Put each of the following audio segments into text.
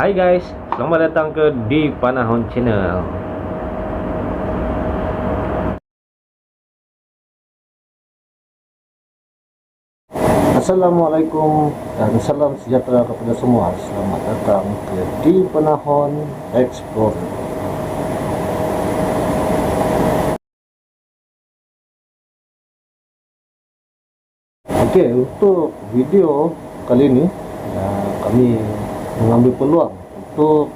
Hai guys, selamat datang ke Di Panahon Channel. Assalamualaikum dan salam sejahtera kepada semua. Selamat datang ke Di Panahon Explore. Okey, untuk video kali ini kami mengambil peluang untuk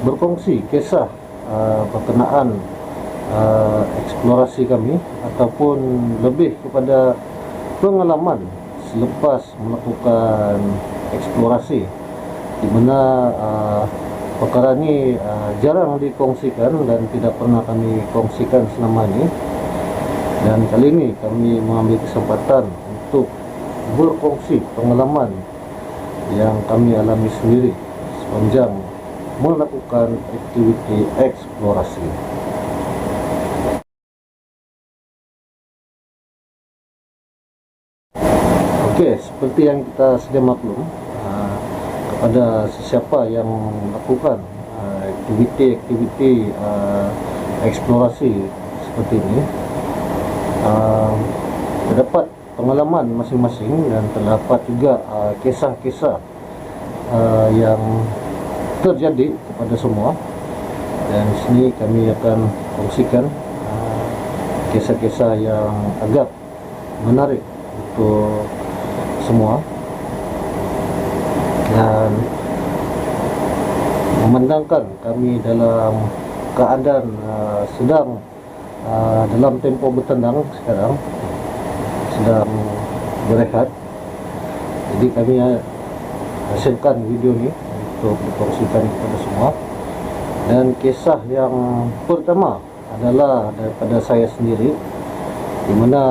berkongsi kisah berkenaan eksplorasi kami ataupun lebih kepada pengalaman selepas melakukan eksplorasi, di mana perkara ini jarang dikongsikan dan tidak pernah kami kongsikan selama ini. Dan kali ini kami mengambil kesempatan untuk berkongsi pengalaman yang kami alami sendiri sepanjang melakukan aktiviti eksplorasi. Okey, seperti yang kita sedia maklum, kepada sesiapa yang melakukan aktiviti eksplorasi seperti ini, terdapat pengalaman masing-masing dan terdapat juga kisah-kisah yang terjadi kepada semua. Dan di sini kami akan kongsikan kisah-kisah yang agak menarik untuk semua, dan memandangkan kami dalam keadaan sedang dalam tempoh bertendang sekarang, sedang berehat. Jadi kami hasilkan video ini untuk dikongsikan kepada semua. Dan kisah yang pertama adalah daripada saya sendiri, di mana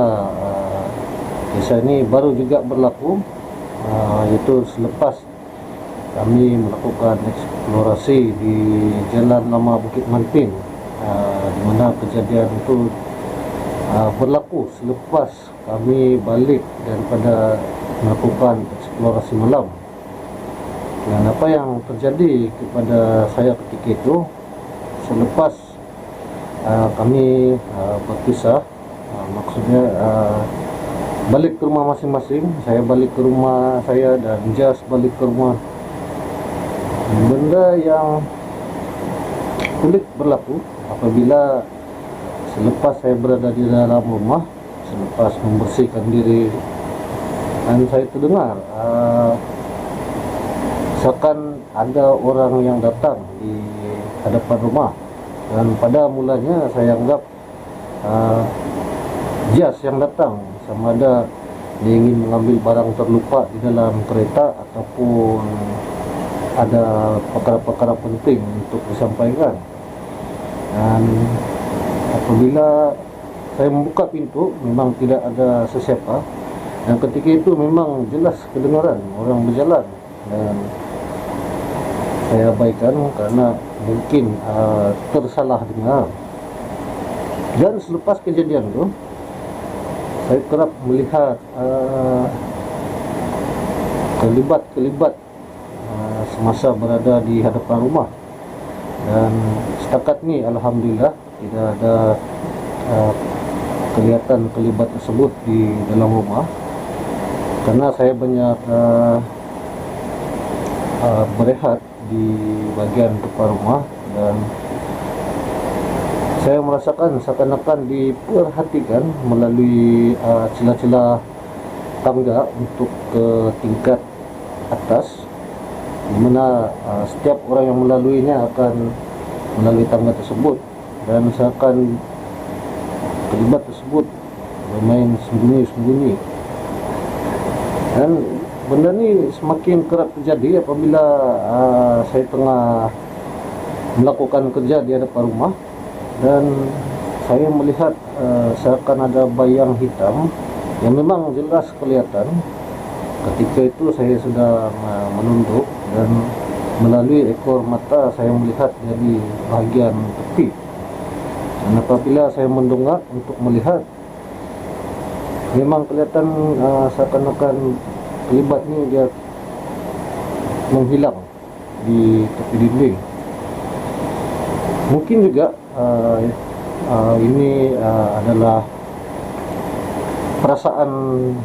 kisah ini baru juga berlaku, iaitu selepas kami melakukan eksplorasi di Jalan Lama Bukit Mantin, di mana kejadian itu berlaku selepas kami balik daripada melakukan eksplorasi malam. Dan apa yang terjadi kepada saya ketika itu, selepas kami berpisah, maksudnya balik ke rumah masing-masing, saya balik ke rumah saya dan Jas balik ke rumah, benda yang pelik berlaku apabila selepas saya berada di dalam rumah, selepas membersihkan diri, dan saya terdengar seakan ada orang yang datang di hadapan rumah. Dan pada mulanya saya anggap Jas yang datang, sama ada dia ingin mengambil barang terlupa di dalam kereta ataupun ada perkara-perkara penting untuk disampaikan. Dan apabila saya membuka pintu, memang tidak ada sesiapa, dan ketika itu memang jelas kedengaran orang berjalan, dan saya abaikan karena mungkin tersalah dengar. Dan selepas kejadian itu, saya kerap melihat kelibat-kelibat semasa berada di hadapan rumah. Dan setakat ni alhamdulillah tidak ada kelihatan kelibat tersebut di dalam rumah, karena saya banyak berehat di bahagian depan rumah, dan saya merasakan seakan-akan diperhatikan melalui celah-celah tangga untuk ke tingkat atas, di mana setiap orang yang melaluinya akan melalui tangga tersebut, dan seakan kelibat tersebut bermain sembunyi-sembunyi. Dan benda ni semakin kerap terjadi apabila saya tengah melakukan kerja di hadapan rumah, dan saya melihat seakan ada bayang hitam yang memang jelas kelihatan. Ketika itu saya sedang menunduk, dan melalui ekor mata saya melihat dari bahagian tepi. Dan apabila saya mendongak untuk melihat, memang kelihatan seakan-akan kelibat ni dia menghilang di tepi dinding. Mungkin juga ini adalah perasaan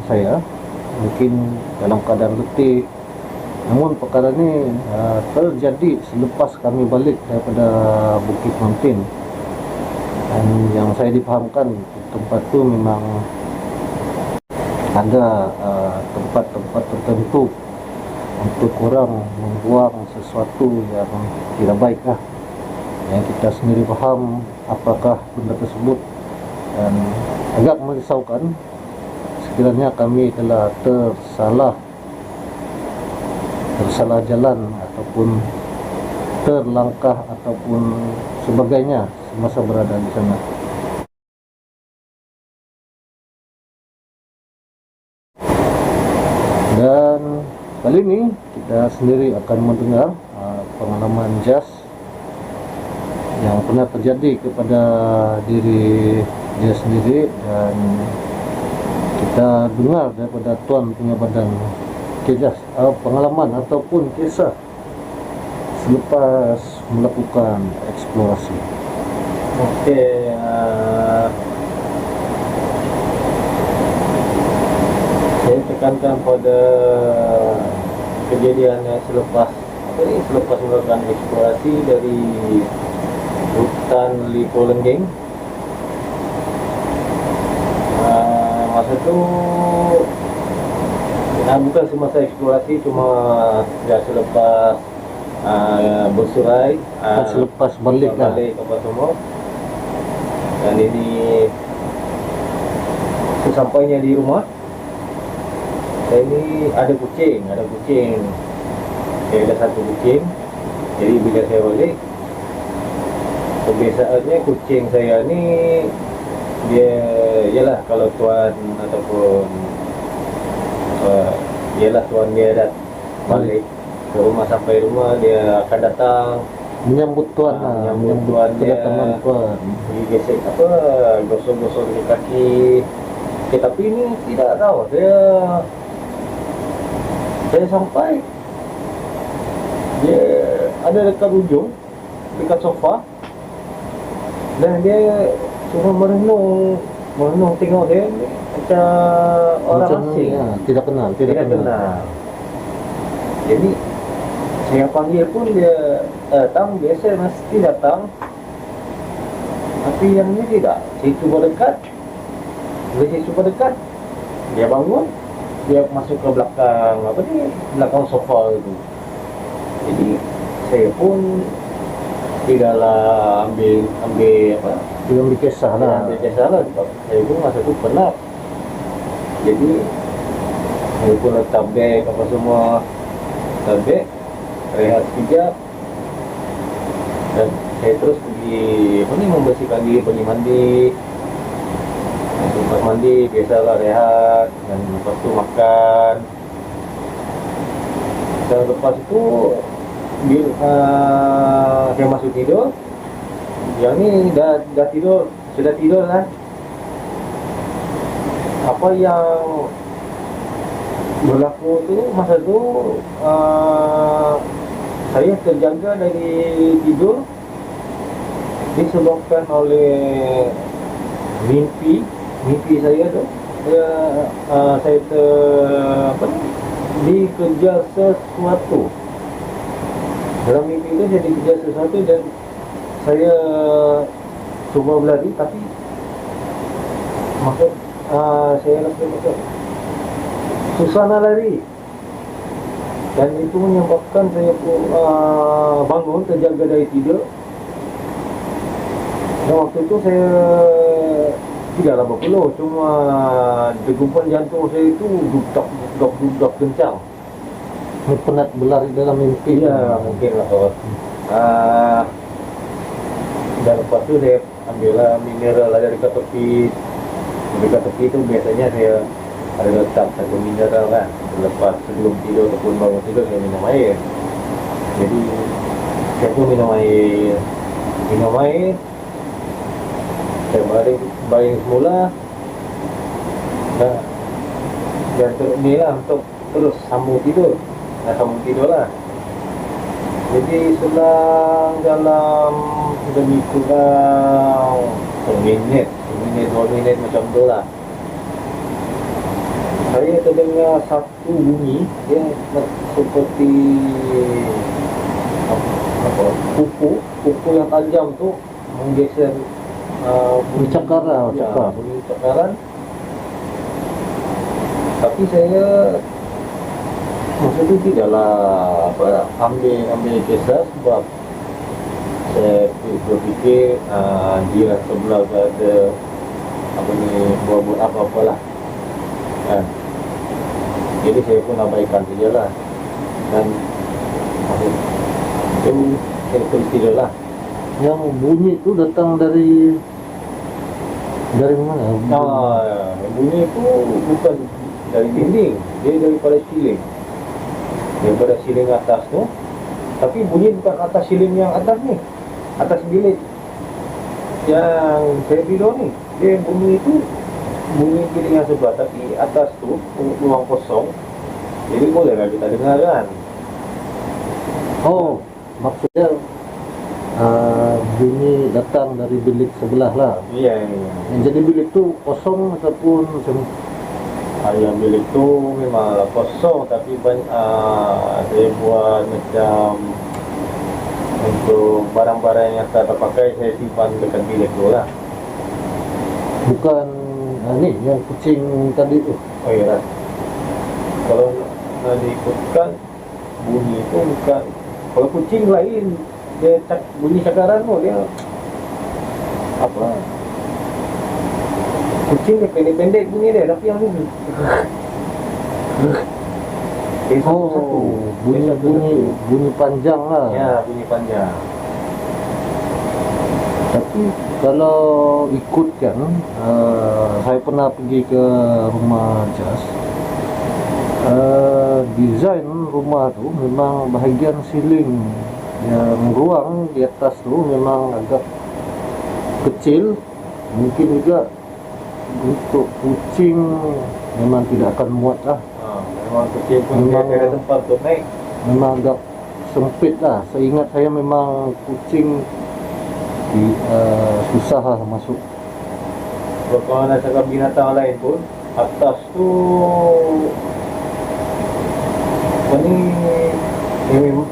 saya, mungkin dalam keadaan letih. Namun perkara ini terjadi selepas kami balik daripada Bukit Mountain, dan yang saya dipahamkan di tempat itu memang ada tempat-tempat tertentu untuk orang membuang sesuatu yang tidak baik lah. Yang kita sendiri paham apakah benda tersebut, dan agak merisaukan sekiranya kami telah tersalah jalan ataupun terlangkah ataupun sebagainya semasa berada di sana. Dan kali ini kita sendiri akan mendengar pengalaman jas yang pernah terjadi kepada diri dia sendiri, dan kita dengar daripada tuan punya badan. Okay, jas, pengalaman ataupun kisah selepas melakukan eksplorasi. Okey, saya tekankan pada kejadian yang selepas melakukan eksplorasi dari hutan Lipo Lenggeng. Masa tu bukan semasa eksplorasi, cuma dah selepas bersurai, Selepas balik lah. apa semua. Dan ini sesampainya di rumah, saya ni ada kucing. Saya ada satu kucing. Jadi bila saya balik, kebiasaannya kucing saya ni dia, ialah kalau tuan ataupun ialah tuan dia dah balik ke rumah, sampai rumah dia akan datang Menyambut tuan lah, menyambut tuan dia, kedatangan tuan. pergi gesek gosok-gosok di kaki. Tapi ini tidak tahu, saya sampai dia ada dekat ujung, dekat sofa, dan dia cuma merenung tengok dia macam orang asing. Tidak kenal. Jadi saya panggil pun dia datang, biasa mesti datang. Tapi yang ni tidak. Saya cuba dekat, dia bangun, dia masuk ke belakang belakang sofa itu. Jadi saya pun tidaklah ambil kisah lah. Saya pun masa tu penat. Jadi saya pun letak beg semua, rehat sekejap, dan saya terus pergi membersihkan diri, pergi mandi. Lepas mandi biasalah rehat, dan lepas tu makan. Dan lepas itu saya masuk tidur. Yang ni dah tidur, sudah tidur lah. Apa yang berlaku tu, masa tu saya terjaga dari tidur disebabkan oleh mimpi saya tu. Saya dikejar sesuatu. Dalam mimpi itu saya dikejar sesuatu, dan saya cuba berlari, tapi saya rasa macam susah nak lari, dan itu menyebabkan saya pun bangun, terjaga dari tidur. Dan waktu itu saya tidaklah berpeluh, cuma degupan jantung saya itu duk kencang. Penat berlari dalam mimpi. Ya, mungkin lah kawan. Dan lepas tu saya ambillah mineral dari dekat tepi. Dekat tepi itu biasanya saya ada letak satu mineral kan. Lepas sebelum tidur ataupun bangun tidur saya minum air. Jadi saya pun minum air. Saya baring semula. Dan ni lah untuk terus sambung tidur lah. Jadi selang dalam lebih kurang seminit 2 minit macam tu lah. Saya terdengar satu bunyi dia seperti apa kuku yang tajam tu menggeser bunyi Cakar. bunyi cakaran. Tapi saya masa tu tidaklah ambil kisah sebab saya berfikir dia sebelah ada buat apa-apalah kan. Jadi saya pun abaikan sajalah dan itu saya terus tidaklah. Yang bunyi itu datang dari mana? Bunyi itu bukan dari dinding, dia daripada siling atas tu. Tapi bunyi bukan atas siling yang atas ni, atas bilik yang saya tidur ni. Dia bunyi bilik yang sebelah, tapi atas tu ruang kosong. Jadi bolehlah kita dengar kan. Oh, maksudnya bunyi datang dari bilik sebelah lah. Iya. Yang jadi bilik tu kosong ataupun macam Yang bilik tu memang kosong, tapi saya buat macam untuk barang-barang yang tak terpakai saya simpan dekat bilik tu lah. bukan ni yang kucing tadi tu. Oh iya lah. Kalau nak diikutkan bunyi itu bukan, kalau kucing lain dia bunyi cakaran tu dia apa, kucing dia pendek-pendek bunyi dia, tapi yang ni bunyi panjang lah. ya, bunyi panjang. Tapi kalau ikutkan, saya pernah pergi ke rumah Jas. Desain rumah tu memang bahagian siling yang ruang di atas tu memang agak kecil. Mungkin juga untuk kucing memang tidak akan muat lah. Memang kucing pun dia ada tempat untuk naik. Memang agak sempit lah. Seingat saya memang kucing susah lah masuk. Kalau nak cakap binatang lain pun, atas tu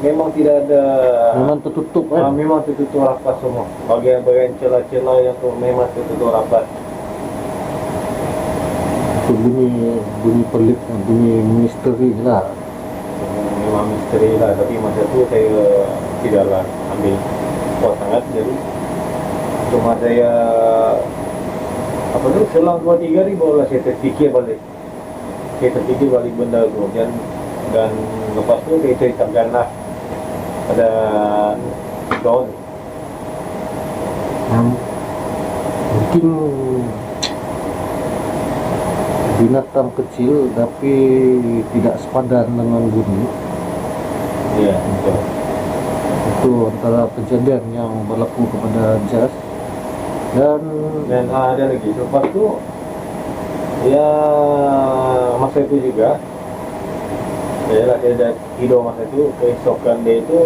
memang tidak ada, memang tertutup kan. memang tertutup rapat semua. Bahagian-bahagian celah-celah yang tu memang tertutup rapat. Itu bunyi pelik, bunyi misteri lah. Memang misteri lah, tapi masa tu saya tidaklah ambil kuat sangat. Jadi cuma saya selang 2-3 hari barulah saya terfikir balik benda tu, dan lepas tu saya ceritakanlah pada kawan. Mungkin binatang kecil tapi tidak sepadan dengan bunyi. Ya, betul. Itu antara kejadian yang berlaku kepada Jas. Dan ada lagi lepas tu, ya masa itu juga saya dah tidur masa itu. Keesokan dia itu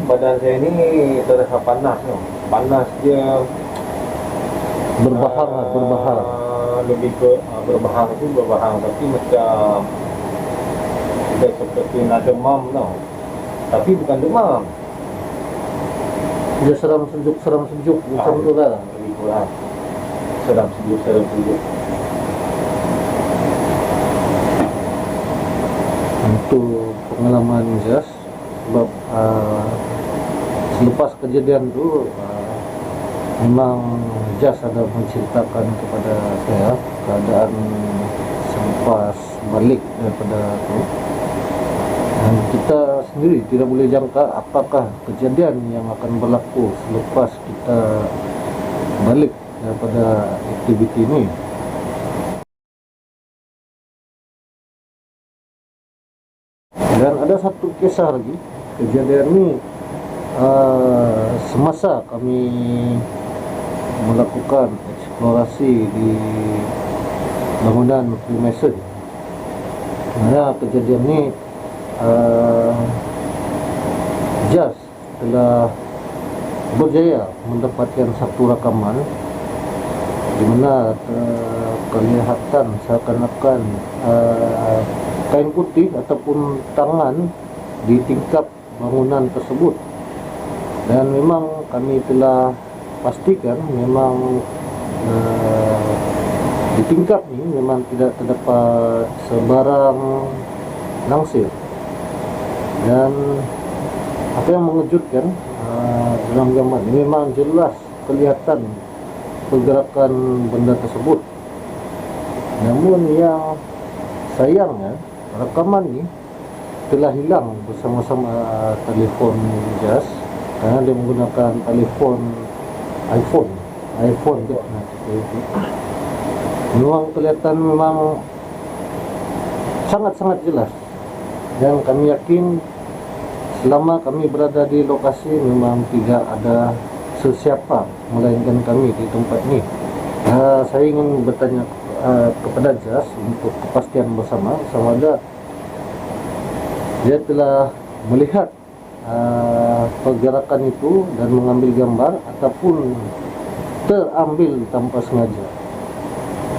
badan saya ni terasa panas tu. Panas dia berbahang. Lebih ke berbahang, tapi macam kita seperti nak demam tau. Tapi bukan demam, dia seram sejuk macam tu lah. lebih kurang seram sejuk. Untuk pengalaman Jas, sebab selepas kejadian tu memang Jas ada menceritakan kepada saya keadaan selepas balik daripada tu, dan kita sendiri tidak boleh jangka apakah kejadian yang akan berlaku selepas kita balik daripada aktiviti ini. Dan ada satu kisah lagi, kejadian ini semasa kami melakukan eksplorasi di bangunan Freemason. Kejadian ini Jas telah berjaya mendapatkan satu rakaman di mana kelihatan seakan-akan kain putih ataupun tangan di tingkap bangunan tersebut, dan memang kami telah pastikan memang di tingkap ini memang tidak terdapat sebarang langsir. Dan apa yang mengejutkan, dalam gambar ini memang jelas kelihatan pergerakan benda tersebut. Namun yang sayangnya, rakaman ini telah hilang bersama-sama telefon Jas, karena dia menggunakan telefon iPhone tu. Memang kelihatan memang sangat-sangat jelas, dan kami yakin selama kami berada di lokasi memang tidak ada sesiapa melainkan kami di tempat ini. Saya ingin bertanya kepada Jas untuk kepastian bersama sama ada dia telah melihat pergerakan itu dan mengambil gambar ataupun terambil tanpa sengaja.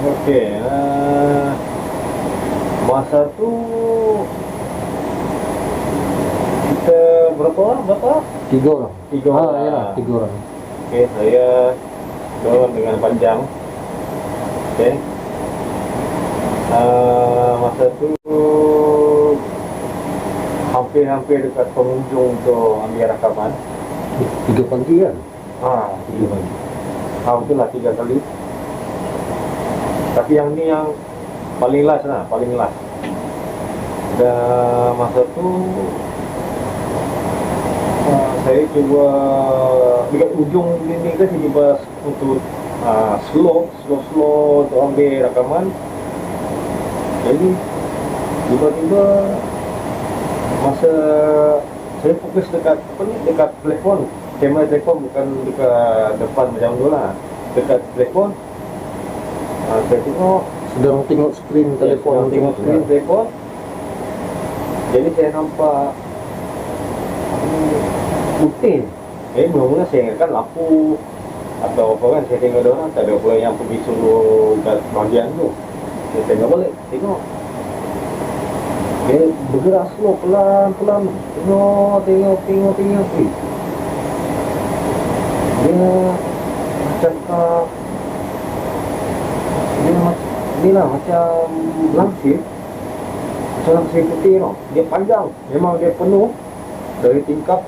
Okey, masa tu kita berapa orang? 3 orang. 3 orang. Ya, 3 orang. Okey, saya dorong dengan panjang. Okey. Masa tu hampir dekat pengunjung untuk ambil rakaman. 3 pagi kan? 3 pagi. Betul lah, 3 kali. Tapi yang ni yang paling last lah, paling last. Dan masa tu saya cuba dekat ujung dinding kan, saya cuba untuk slow untuk ambil rakaman. Jadi tiba-tiba masa saya fokus dekat dekat telefon, kamera telefon, bukan dekat depan macam tu lah, dekat telefon. Saya Sedang tengok skrin telefon. tengok skrin telefon. Jadi saya nampak putih. Mula-mula saya ingatkan lampu atau apa kan. Saya tengok dia orang, tak ada pula yang pergi suruh kat bahagian tu. Saya tengok balik, tengok dia bergerak slow, pelan-pelan. Tengok. Dia macam langsir putih tau. Dia panjang, memang dia penuh dari tingkap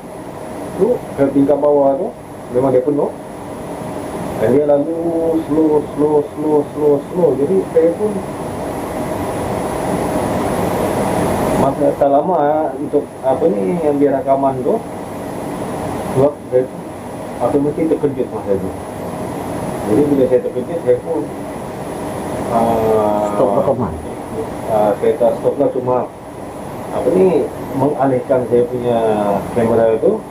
tu ke tingkap bawah tu, memang dia penuh. Dan dia lalu slow. Jadi saya pun masa tak lama untuk ambil rakaman tu. Sebab saya pun automatik terkejut masa tu. Jadi bila saya terkejut, saya pun Stop rakaman. Saya tak stop lah, cuma mengalihkan saya punya kamera itu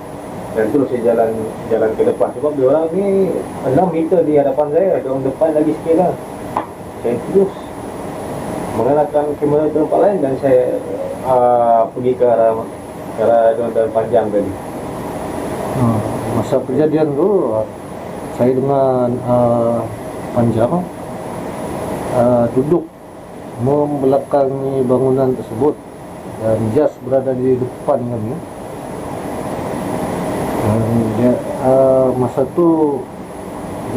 dan terus saya jalan ke depan. Sebab dia orang ni 6 meter di hadapan saya, dia orang depan lagi sikit lah. Saya terus mengalihkan kamera ke tempat lain dan saya pergi ke arah dan panjang tadi. Masa kejadian tu saya dengan panjang duduk membelakangi bangunan tersebut dan Jas berada di depan kami. Masa tu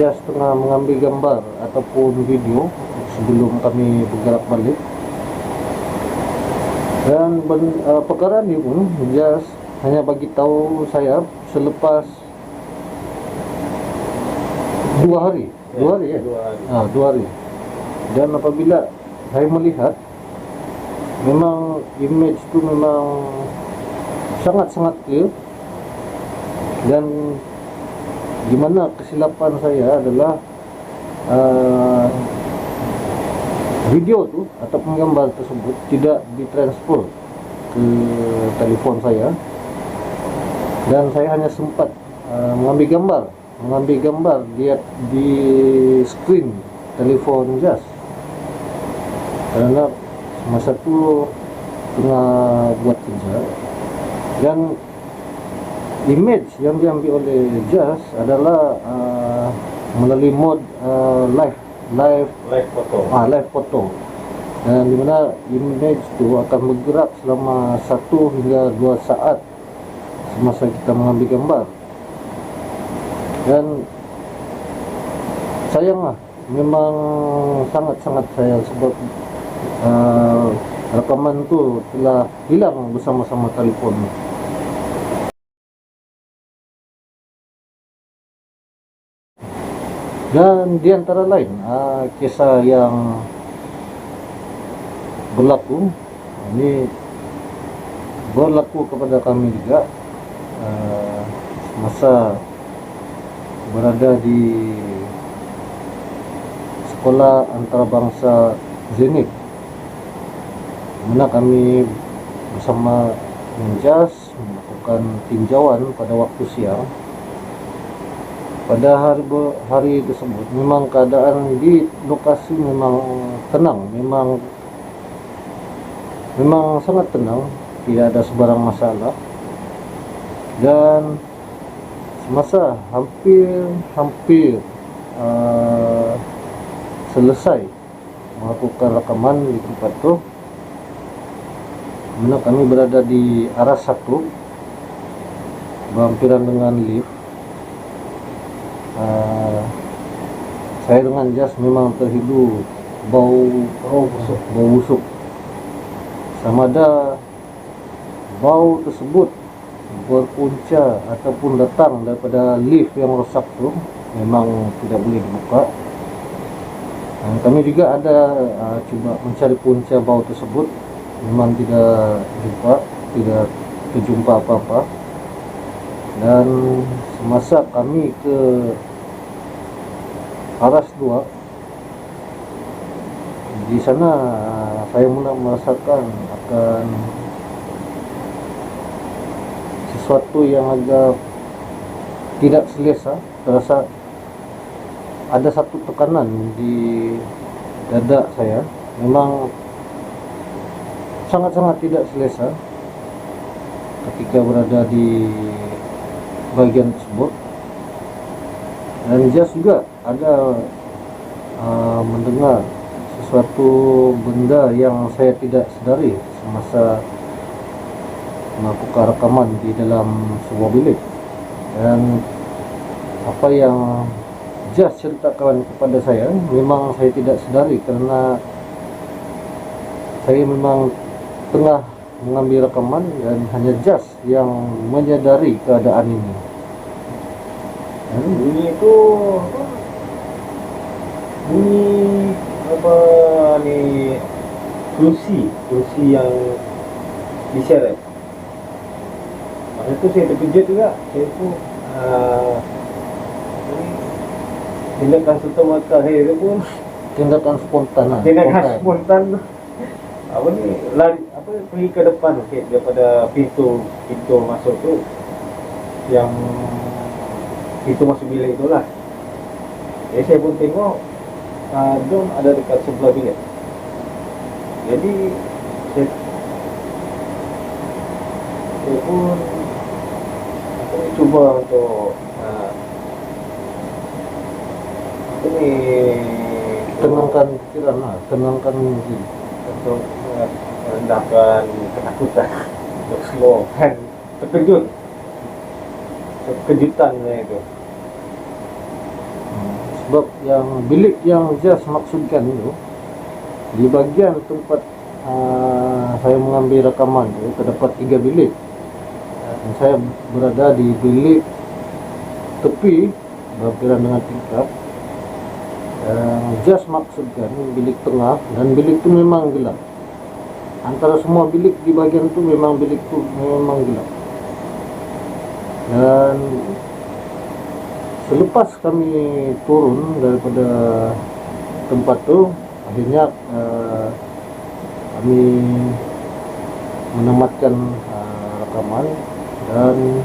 Jas tengah mengambil gambar ataupun video sebelum kami bergerak balik. Dan perkara ni pun Jas hanya bagi tahu saya selepas 2 hari. 2 hari ya? 2 hari. Dan apabila saya melihat, memang image tu memang sangat-sangat clear. Dan gimana kesilapan saya adalah video tu ataupun gambar tersebut tidak ditransfer ke telefon saya, dan saya hanya sempat mengambil gambar di skrin telefon Jas, karena masa tu tengah buat kerja. Dan image yang diambil oleh Jas adalah melalui mode live live foto, dan dimana image itu akan bergerak selama 1 hingga 2 saat semasa kita mengambil gambar. Dan sayanglah, memang sangat-sangat sayang sebab rekaman tu telah hilang bersama-sama telefon. Dan di antara lain kisah yang berlaku ini berlaku kepada kami juga masa berada di sekolah antarabangsa Zenit, mana kami bersama Jas melakukan tinjauan pada waktu siang. Pada hari tersebut memang keadaan di lokasi memang tenang, memang sangat tenang, tidak ada sebarang masalah. Dan semasa hampir selesai melakukan rekaman di tempat itu, mana kami berada di arah 1 berhampiran dengan lift. Saya dengan Jas memang terhidu bau busuk. Sama ada bau tersebut berpunca ataupun datang daripada lift yang rosak tu, memang tidak boleh dibuka. Kami juga ada cuba mencari punca bau tersebut, memang tidak terjumpa apa-apa. Dan semasa kami ke aras 2, di sana saya mula merasakan akan sesuatu yang agak tidak selesa. Terasa ada satu tekanan di dada saya, memang sangat-sangat tidak selesa ketika berada di bagian tersebut. Dan Jas juga ada mendengar sesuatu benda yang saya tidak sedari semasa melakukan rekaman di dalam sebuah bilik. Dan apa yang Jas ceritakan kepada saya, memang saya tidak sedari kerana saya memang tengah mengambil rekaman dan hanya Jas yang menyadari keadaan ini. Bunyi itu bunyi apa ni, kursi yang diseret. Masa tu saya terkejut juga. Saya pun tindakan serta-merta saya tu pun Tindakan spontan tu apa ni, lari pergi ke depan sikit daripada pintu masuk tu, yang pintu masuk bilik itulah. Jadi saya pun tengok John ada dekat sebelah bilik. Jadi saya pun cuba untuk tenangkan pikiran lah, tenangkan diri untuk merendahkan ketakutan, untuk slowkan kejutannya itu. Sebab yang bilik yang Jas maksudkan itu, di bagian tempat saya mengambil rekaman itu terdapat 3 bilik. Dan saya berada di bilik tepi berhampiran dengan tingkap. Jas maksudkan bilik tengah, dan bilik itu memang gelap. Antara semua bilik di bagian itu memang bilik itu memang gelap. Dan selepas kami turun daripada tempat itu, akhirnya kami menamatkan rekaman, dan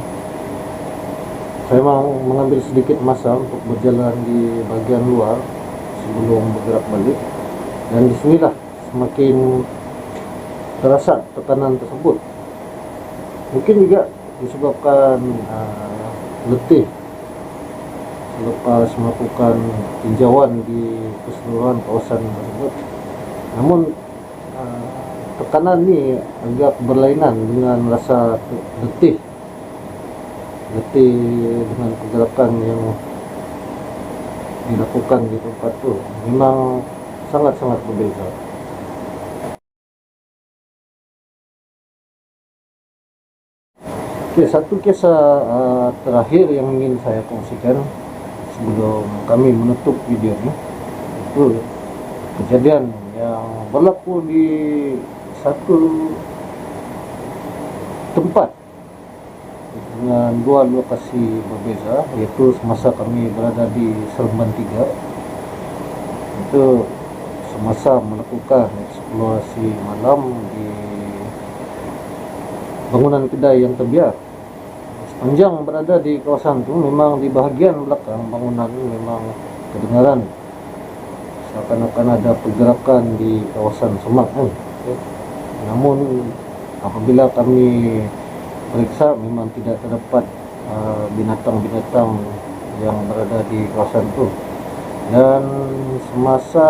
saya mengambil sedikit masa untuk berjalan di bagian luar sebelum bergerak balik. Dan disinilah semakin terasa tekanan tersebut. Mungkin juga disebabkan letih selepas melakukan tinjauan di keseluruhan kawasan tersebut. Namun tekanan ini agak berlainan dengan rasa letih dengan pergerakan yang dilakukan di tempat itu memang sangat-sangat berbeza. Oke, satu kisah terakhir yang ingin saya kongsikan sebelum kami menutup video ini, itu kejadian yang berlaku di satu tempat dengan dua lokasi berbeza, yaitu semasa kami berada di Seremban 3. Itu semasa melakukan eksplorasi malam di bangunan kedai yang terbiar. Sepanjang berada di kawasan itu, memang di bahagian belakang bangunan memang kedengaran seakan-akan ada pergerakan di kawasan semak. Namun apabila kami periksa, memang tidak terdapat binatang-binatang yang berada di kawasan itu. Dan semasa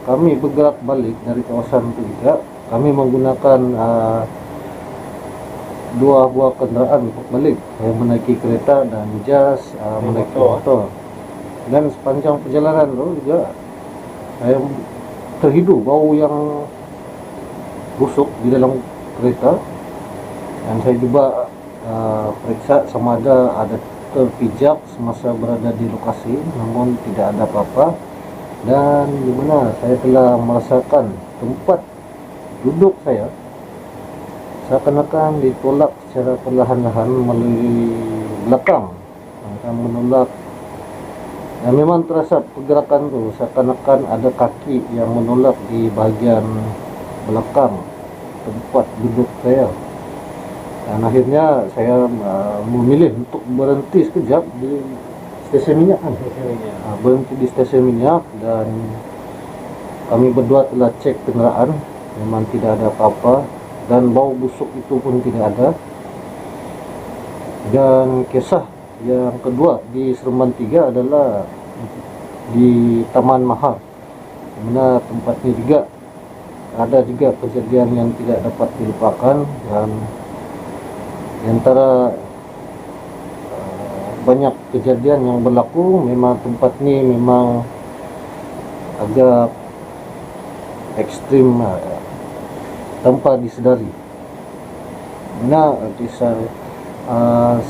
kami bergerak balik dari kawasan itu juga, kami menggunakan dua buah kendaraan untuk balik. Saya menaiki kereta dan Jas menaiki motor. Dan sepanjang perjalanan itu juga saya terhidu bau yang busuk di dalam kereta. Dan saya juga periksa sama ada terpijak semasa berada di lokasi, namun tidak ada apa-apa. Dan di mana saya telah merasakan tempat duduk saya seakan-akan ditolak secara perlahan-lahan melalui belakang, akan menolak. Dan memang terasa pergerakan itu seakan-akan ada kaki yang menolak di bahagian belakang tempat duduk saya. Dan akhirnya saya memilih untuk berhenti sekejap di stesen minyak. Berhenti di stesen minyak, dan kami berdua telah cek kenderaan, memang tidak ada apa-apa, dan bau busuk itu pun tidak ada. Dan kisah yang kedua di Seremban 3 adalah di Taman Mahal, di mana tempatnya juga ada juga kejadian yang tidak dapat dilupakan. Dan di antara banyak kejadian yang berlaku, memang tempat ini memang agak ekstrim tanpa disedari. Nah,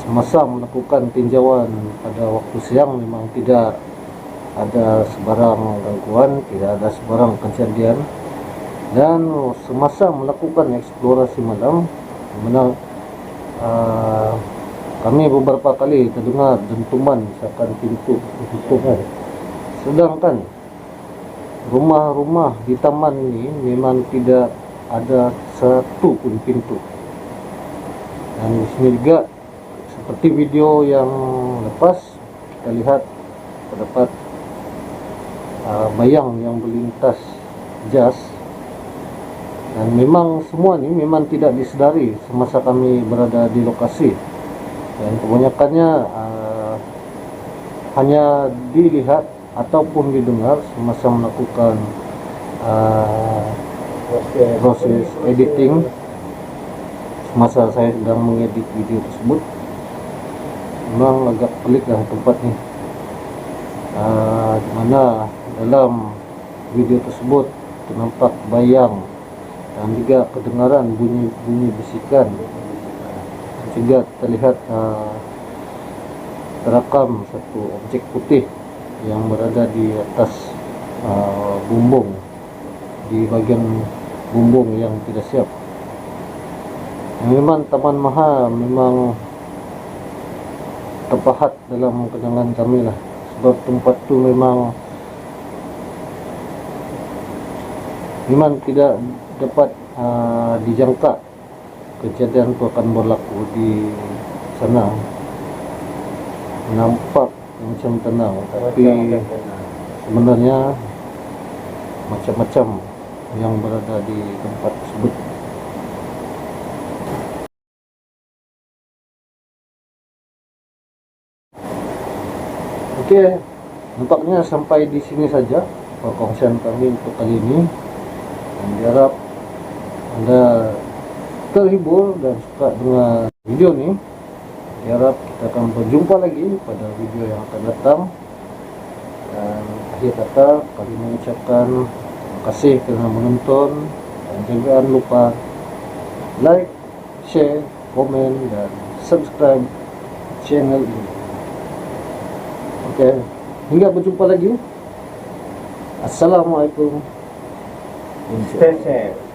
semasa melakukan tinjauan pada waktu siang, memang tidak ada sebarang gangguan, tidak ada sebarang kejadian. Dan semasa melakukan eksplorasi malam, mana kami beberapa kali terdengar dentuman seakan pintu ditutup. Sedangkan rumah-rumah di taman ini memang tidak ada satu pun pintu. Dan di sini juga seperti video yang lepas, kita lihat terdapat bayang yang berlintas jas. Dan memang semua ini memang tidak disedari semasa kami berada di lokasi. Dan kebanyakannya hanya dilihat ataupun didengar semasa melakukan proses editing, semasa saya sedang mengedit video tersebut. Memang agak pelik lah tempat ini, dimana dalam video tersebut ternampak bayang dan juga kedengaran bunyi bisikan. Juga terlihat terakam satu objek putih yang berada di atas bumbung, di bagian bumbung yang tidak siap. Memang Taman Mahal memang terpahat dalam kenangan kami lah, sebab tempat tu memang tidak dapat dijangka kejadian itu akan berlaku di sana. Nampak macam tenang, tapi sebenarnya macam-macam yang berada di tempat tersebut. Oke, nampaknya sampai di sini saja perkongsian kami untuk kali ini. Dan diharap Anda terhibur dan suka dengan video ini. Diharap kita akan berjumpa lagi pada video yang akan datang. Dan akhir kata kami mengucapkan terima kasih kerana menonton, dan jangan lupa like, share, komen, dan subscribe channel ini. Oke, hingga berjumpa lagi. Assalamualaikum. Stay safe.